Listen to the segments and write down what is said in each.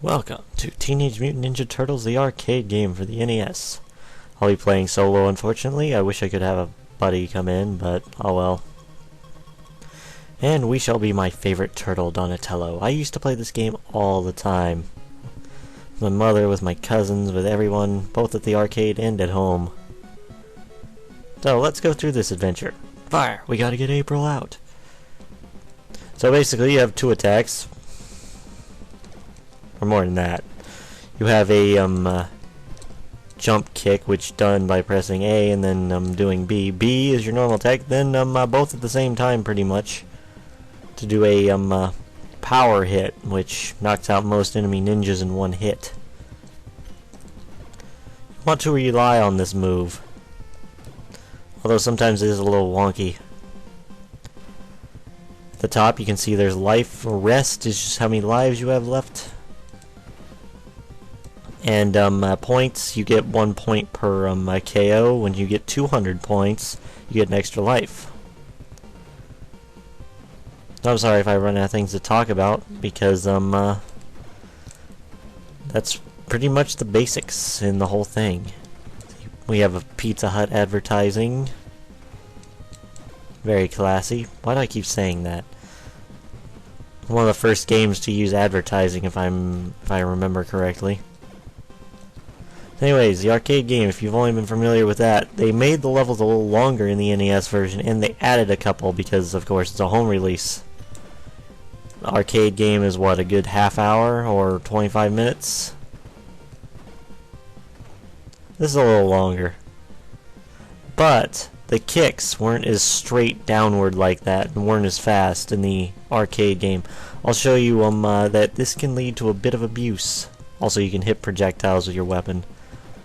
Welcome to Teenage Mutant Ninja Turtles, the arcade game for the NES. I'll be playing solo, unfortunately. I wish I could have a buddy come in, but oh well. And we shall be my favorite turtle, Donatello. I used to play this game all the time. With my mother, with my cousins, with everyone, both at the arcade and at home. So let's go through this adventure. Fire! We gotta get April out. So basically you have two attacks. Or more than that. You have a jump kick, which done by pressing A and then doing B. B is your normal attack, then both at the same time pretty much. To do a power hit, which knocks out most enemy ninjas in one hit. You want to rely on this move. Although sometimes it is a little wonky. At the top you can see there's life. Rest is just how many lives you have left. And points, you get 1 point per KO. When you get 200 points, you get an extra life. I'm sorry if I run out of things to talk about, because that's pretty much the basics in the whole thing. We have a Pizza Hut advertising. Very classy. Why do I keep saying that? One of the first games to use advertising, if I remember correctly. Anyways, the arcade game, if you've only been familiar with that, they made the levels a little longer in the NES version, and they added a couple because, of course, it's a home release. The arcade game is, what, a good half hour or 25 minutes? This is a little longer. But the kicks weren't as straight downward like that, and weren't as fast in the arcade game. I'll show you that this can lead to a bit of abuse. Also, you can hit projectiles with your weapon.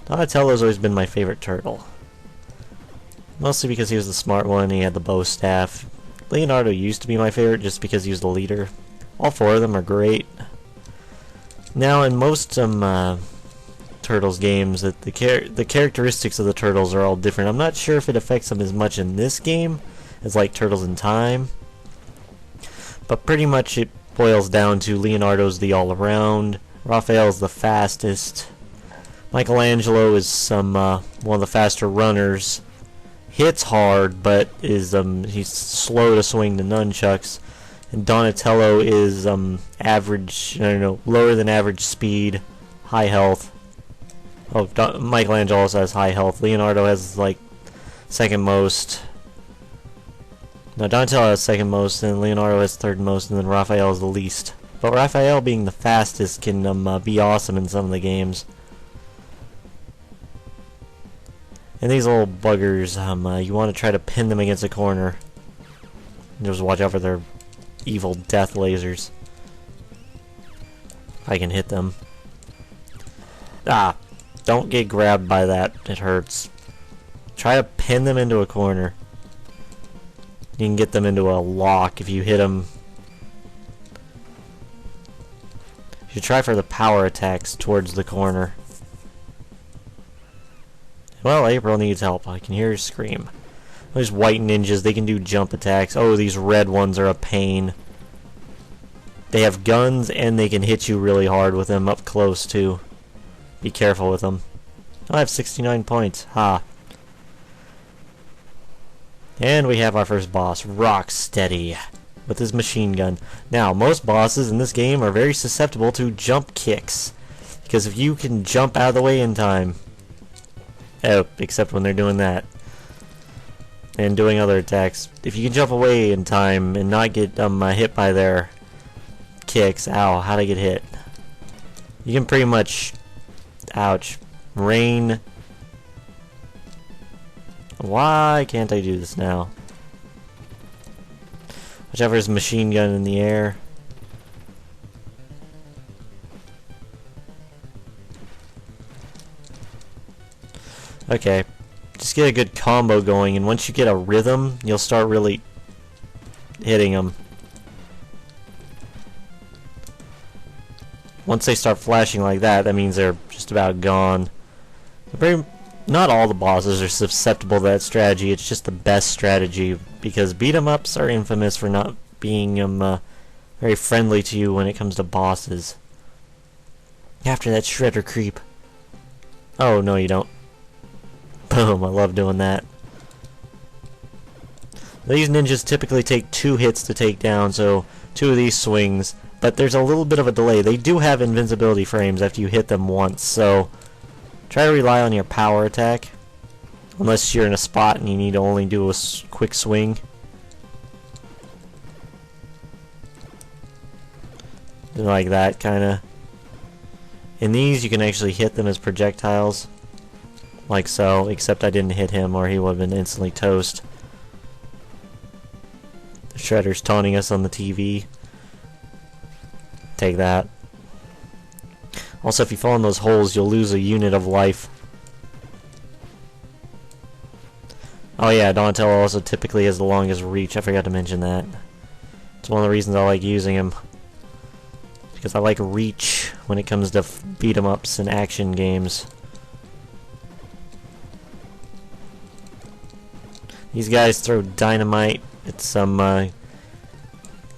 Donatello's always been my favorite turtle. Mostly because he was the smart one, he had the bow staff. Leonardo used to be my favorite just because he was the leader. All four of them are great. Now, in most Turtles games, the characteristics of the turtles are all different. I'm not sure if it affects them as much in this game as like Turtles in Time. But pretty much it boils down to Leonardo's the all-around, Raphael's the fastest, Michelangelo is one of the faster runners, hits hard but is he's slow to swing the nunchucks, and Donatello is average, lower than average speed, high health. Oh, Michelangelo also has high health. Leonardo has like second most. No, Donatello has second most, and Leonardo has third most, and then Raphael is the least. But Raphael being the fastest can be awesome in some of the games. And these little buggers, you want to try to pin them against a corner. Just watch out for their evil death lasers. I can hit them. Ah! Don't get grabbed by that. It hurts. Try to pin them into a corner. You can get them into a lock if you hit them. You should try for the power attacks towards the corner. Well, April needs help. I can hear her scream. These white ninjas, they can do jump attacks. Oh, these red ones are a pain. They have guns and they can hit you really hard with them up close too. Be careful with them. I have 69 points. Ha. And we have our first boss, Rocksteady, with his machine gun. Now, most bosses in this game are very susceptible to jump kicks, because if you can jump out of the way in time, oh, except when they're doing that, and doing other attacks, if you can jump away in time and not get hit by their kicks, ow, how'd I get hit? You can pretty much, ouch, rain. Why can't I do this now? Whichever is machine gun in the air. Okay, just get a good combo going, and once you get a rhythm, you'll start really hitting them. Once they start flashing like that, that means they're just about gone. Not all the bosses are susceptible to that strategy, it's just the best strategy, because beat-em-ups are infamous for not being very friendly to you when it comes to bosses. After that shredder creep. Oh, no you don't. Boom, I love doing that. These ninjas typically take 2 hits to take down, so 2 of these swings, but there's a little bit of a delay. They do have invincibility frames after you hit them once, so try to rely on your power attack. Unless you're in a spot and you need to only do a quick swing. Like that, kinda. In these, you can actually hit them as projectiles. Like so, except I didn't hit him or he would have been instantly toast. The Shredder's taunting us on the TV. Take that. Also, if you fall in those holes, you'll lose a unit of life. Oh yeah, Donatello also typically has the longest reach. I forgot to mention that. It's one of the reasons I like using him. Because I like reach when it comes to beat-em-ups and action games. These guys throw dynamite. It's some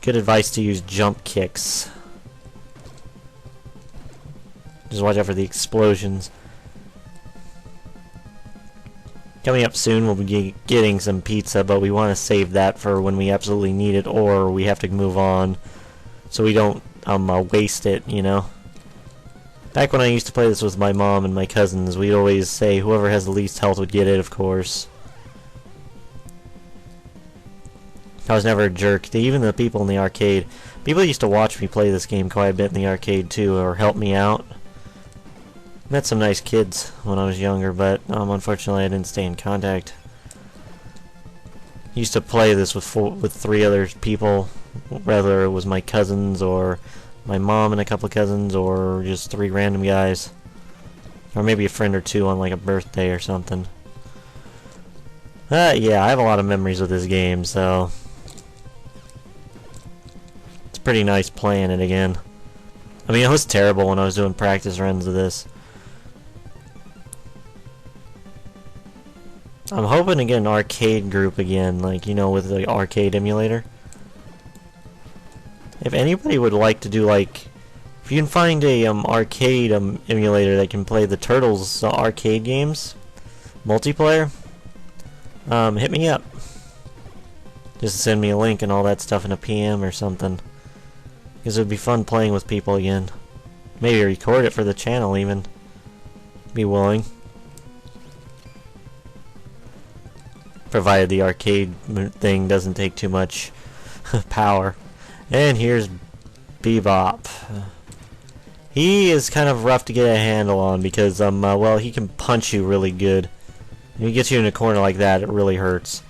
good advice to use jump kicks. Just watch out for the explosions. Coming up soon, we'll be getting some pizza, but we want to save that for when we absolutely need it, or we have to move on, so we don't waste it, you know. Back when I used to play this with my mom and my cousins, we'd always say whoever has the least health would get it, of course. I was never a jerk to even the people in the arcade. People used to watch me play this game quite a bit in the arcade too, or help me out. Met some nice kids when I was younger, but unfortunately I didn't stay in contact. Used to play this with 3 other people, whether it was my cousins or my mom and a couple of cousins, or just 3 random guys, or maybe a friend or 2 on like a birthday or something. Yeah, I have a lot of memories with this game, so it's pretty nice playing it again. I mean, it was terrible when I was doing practice runs of this. I'm hoping to get an arcade group again, like, you know, with the arcade emulator. If anybody would like to do, like, if you can find a arcade emulator that can play the Turtles arcade games, multiplayer, hit me up. Just send me a link and all that stuff in a PM or something. Because it would be fun playing with people again. Maybe record it for the channel even. Be willing. Provided the arcade thing doesn't take too much power. And here's Bebop. He is kind of rough to get a handle on because, well, he can punch you really good. If he gets you in a corner like that, it really hurts.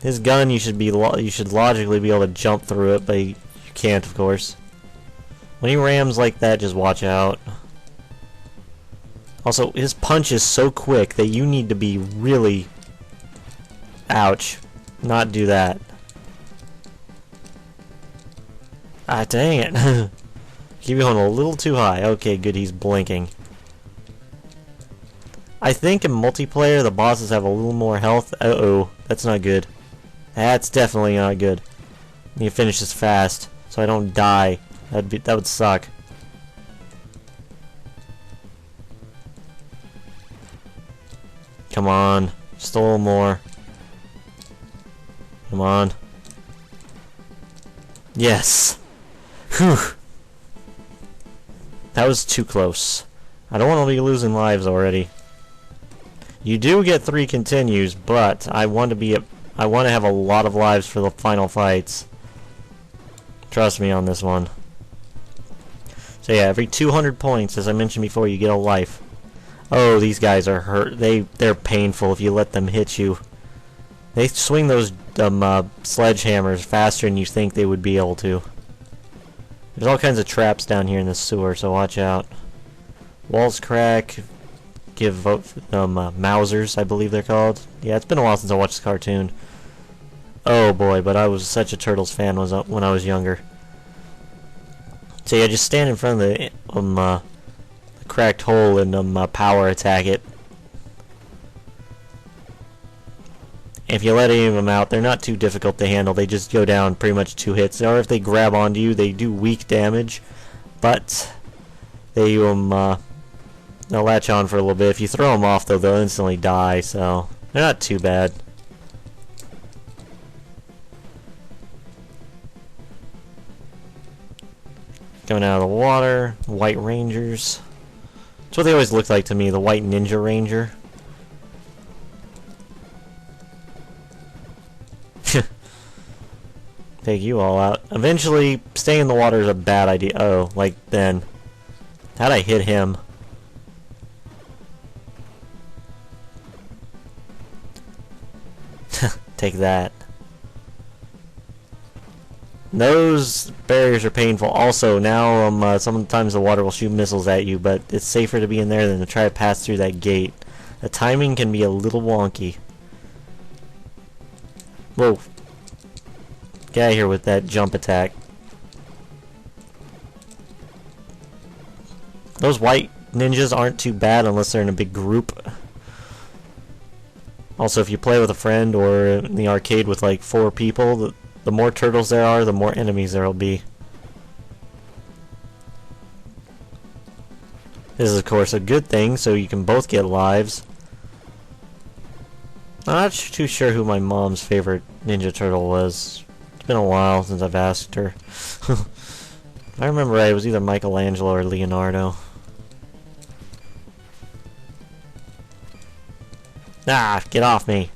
His gun, you should logically be able to jump through it, but you can't, of course. When he rams like that, just watch out. Also, his punch is so quick that you need to be really... Ouch. Not do that. Ah, dang it. Keep going a little too high. Okay, good, he's blinking. I think in multiplayer, the bosses have a little more health. Uh-oh, that's not good. That's definitely not good. I need to finish this fast, so I don't die. That would suck. Come on, just a little more. Come on. Yes! Whew! That was too close. I don't want to be losing lives already. You do get 3 continues, but I want to have a lot of lives for the final fights. Trust me on this one. So yeah, every 200 points, as I mentioned before, you get a life. Oh, these guys are hurt. They're painful if you let them hit you. They swing those sledgehammers faster than you think they would be able to. There's all kinds of traps down here in this sewer, so watch out. Walls crack. Give Mausers, I believe they're called. Yeah, it's been a while since I watched this cartoon. Oh boy, but I was such a Turtles fan when I was younger. So yeah, just stand in front of the cracked hole and power attack it. If you let any of them out, they're not too difficult to handle. They just go down pretty much 2 hits. Or if they grab onto you, they do weak damage. But they'll latch on for a little bit. If you throw them off, though, they'll instantly die, so they're not too bad. Coming out of the water, White Rangers. That's what they always look like to me, the White Ninja Ranger. Take you all out. Eventually, staying in the water is a bad idea. Oh, like then. How'd I hit him? Take that. Those barriers are painful. Also, now sometimes the water will shoot missiles at you, but it's safer to be in there than to try to pass through that gate. The timing can be a little wonky. Whoa. Get out of here with that jump attack. Those white ninjas aren't too bad unless they're in a big group. Also, if you play with a friend or in the arcade with like 4 people, the more turtles there are, the more enemies there will be. This is, of course, a good thing, so you can both get lives. I'm not too sure who my mom's favorite Ninja Turtle was. It's been a while since I've asked her. I remember right, it was either Michelangelo or Leonardo. Ah, get off me.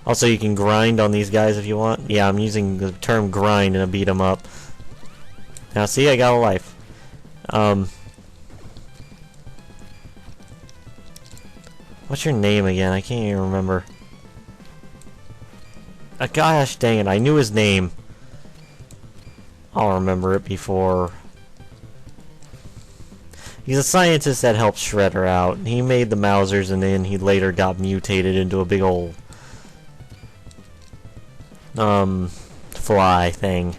Also, you can grind on these guys if you want. Yeah, I'm using the term grind and beat them up. Now, see, I got a life. What's your name again? I can't even remember. Gosh dang it, I knew his name. I'll remember it before. He's a scientist that helped Shredder out. He made the Mousers and then he later got mutated into a big old fly thing.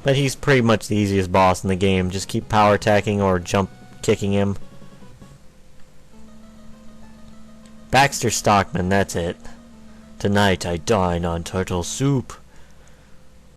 But he's pretty much the easiest boss in the game. Just keep power attacking or jump kicking him. Baxter Stockman, that's it. Tonight I dine on turtle soup.